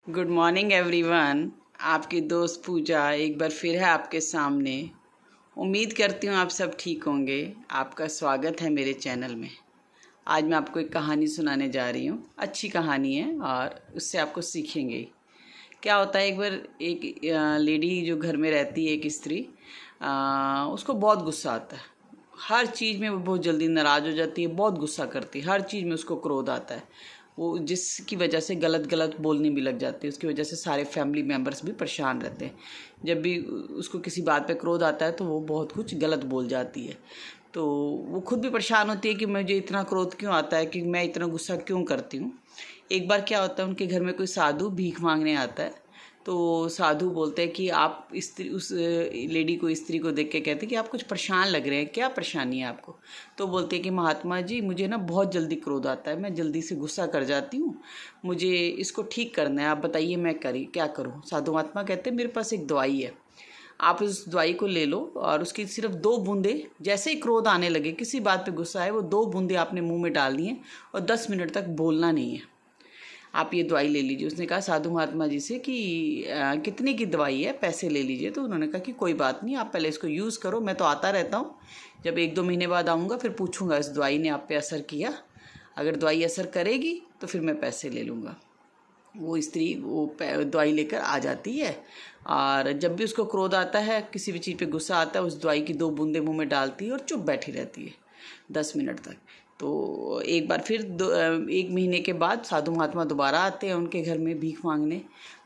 Good morning everyone. आपकी दोस्त पूजा एक बार फिर है आपके सामने। उम्मीद करती हूँ आप सब ठीक होंगे। आपका स्वागत है मेरे चैनल में। आज मैं आपको एक कहानी सुनाने जा रही हूँ। अच्छी कहानी है और उससे आपको सीखेंगे ही। क्या होता है, एक बार एक लेडी जो घर में रहती है, एक स्त्री, उसको बहुत गुस्सा आता है। हर चीज़ में वो बहुत जल्दी नाराज़ हो जाती है, बहुत गुस्सा करती है, हर चीज़ में उसको क्रोध आता है। वो जिसकी वजह से गलत गलत बोलने भी लग जाती है। उसकी वजह से सारे फैमिली मेम्बर्स भी परेशान रहते हैं। जब भी उसको किसी बात पे क्रोध आता है तो वो बहुत कुछ गलत बोल जाती है। तो वो खुद भी परेशान होती है कि मुझे इतना क्रोध क्यों आता है, कि मैं इतना गुस्सा क्यों करती हूँ। एक बार क्या होता है, उनके घर में कोई साधु भीख मांगने आता है। तो साधु बोलते हैं कि आप स्त्री, उस लेडी को, स्त्री को देख के कहते हैं कि आप कुछ परेशान लग रहे हैं, क्या परेशानी है आपको। तो बोलते हैं कि महात्मा जी, मुझे ना बहुत जल्दी क्रोध आता है, मैं जल्दी से गुस्सा कर जाती हूँ, मुझे इसको ठीक करना है, आप बताइए मैं क्या करूँ। साधु महात्मा कहते हैं मेरे पास एक दवाई है, आप उस दवाई को ले लो और उसकी सिर्फ 2 बूंदे, जैसे ही क्रोध आने लगे, किसी बात पे गुस्सा है, वो 2 बूंदे आपने मुंह में डालनी है और 10 मिनट तक बोलना नहीं है। आप ये दवाई ले लीजिए। उसने कहा साधु महात्मा जी से कि कितने की दवाई है, पैसे ले लीजिए। तो उन्होंने कहा कि कोई बात नहीं, आप पहले इसको यूज़ करो, मैं तो आता रहता हूँ, जब 1-2 महीने बाद आऊँगा फिर पूछूंगा इस दवाई ने आप पे असर किया, अगर दवाई असर करेगी तो फिर मैं पैसे ले लूँगा। वो स्त्री वो दवाई लेकर आ जाती है और जब भी उसको क्रोध आता है, किसी भी चीज़ पे गुस्सा आता है, उस दवाई की 2 बूंदे मुंह में डालती है और चुप बैठी रहती है 10 मिनट तक। तो एक बार फिर 1 महीने के बाद साधु महात्मा दोबारा आते हैं उनके घर में भीख मांगने।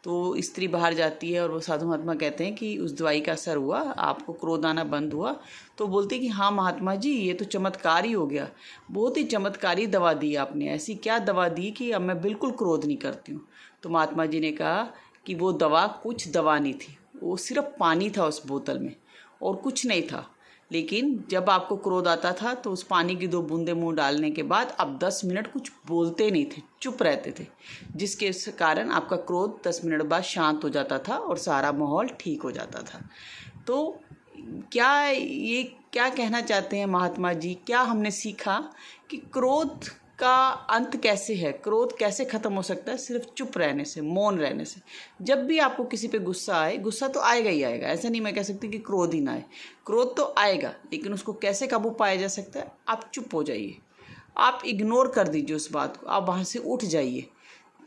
तो स्त्री बाहर जाती है और वो साधु महात्मा कहते हैं कि उस दवाई का असर हुआ, आपको क्रोध आना बंद हुआ। तो बोलते हैं कि हाँ महात्मा जी, ये तो चमत्कार ही हो गया, बहुत ही चमत्कारी दवा दी आपने, ऐसी क्या दवा दी कि अब मैं बिल्कुल क्रोध नहीं करती हूँ। तो महात्मा जी ने कहा कि वो दवा कुछ दवा नहीं थी, वो सिर्फ पानी था उस बोतल में और कुछ नहीं था। लेकिन जब आपको क्रोध आता था तो उस पानी की 2 बूंदे मुंह डालने के बाद आप 10 मिनट कुछ बोलते नहीं थे, चुप रहते थे, जिसके कारण आपका क्रोध 10 मिनट बाद शांत हो जाता था और सारा माहौल ठीक हो जाता था। तो क्या कहना चाहते हैं महात्मा जी, क्या हमने सीखा कि क्रोध का अंत कैसे है, क्रोध कैसे ख़त्म हो सकता है, सिर्फ चुप रहने से, मौन रहने से। जब भी आपको किसी पे गुस्सा आए, गुस्सा तो आएगा ही आएगा, ऐसा नहीं मैं कह सकती कि क्रोध ही ना आए, क्रोध तो आएगा, लेकिन उसको कैसे काबू पाया जा सकता है, आप चुप हो जाइए, आप इग्नोर कर दीजिए उस बात को, आप वहाँ से उठ जाइए।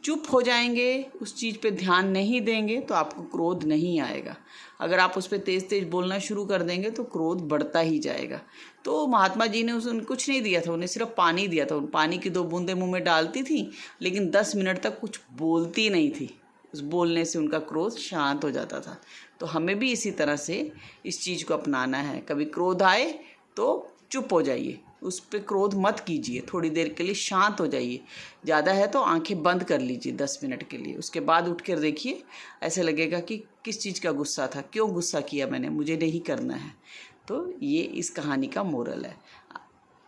चुप हो जाएंगे, उस चीज़ पे ध्यान नहीं देंगे तो आपको क्रोध नहीं आएगा। अगर आप उस पर तेज़ तेज़ बोलना शुरू कर देंगे तो क्रोध बढ़ता ही जाएगा। तो महात्मा जी ने उन्हें कुछ नहीं दिया था, उन्हें सिर्फ पानी दिया था। उन पानी की 2 बूंदें मुंह में डालती थी, लेकिन 10 मिनट तक कुछ बोलती नहीं थी। उस बोलने से उनका क्रोध शांत हो जाता था। तो हमें भी इसी तरह से इस चीज़ को अपनाना है। कभी क्रोध आए तो चुप हो जाइए, उस पर क्रोध मत कीजिए, थोड़ी देर के लिए शांत हो जाइए। ज़्यादा है तो आंखें बंद कर लीजिए 10 मिनट के लिए, उसके बाद उठ कर देखिए, ऐसे लगेगा कि किस चीज़ का गुस्सा था, क्यों गुस्सा किया मैंने, मुझे नहीं करना है। तो ये इस कहानी का मोरल है।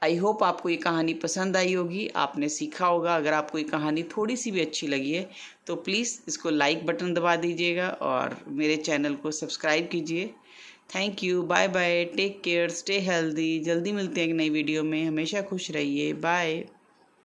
आई होप आपको ये कहानी पसंद आई होगी, आपने सीखा होगा। अगर आपको ये कहानी थोड़ी सी भी अच्छी लगी है तो प्लीज़ इसको लाइक बटन दबा दीजिएगा और मेरे चैनल को सब्सक्राइब कीजिए। Thank you, bye bye, take care, stay healthy. जल्दी मिलते हैं एक नई वीडियो में, हमेशा खुश रहिए, बाय।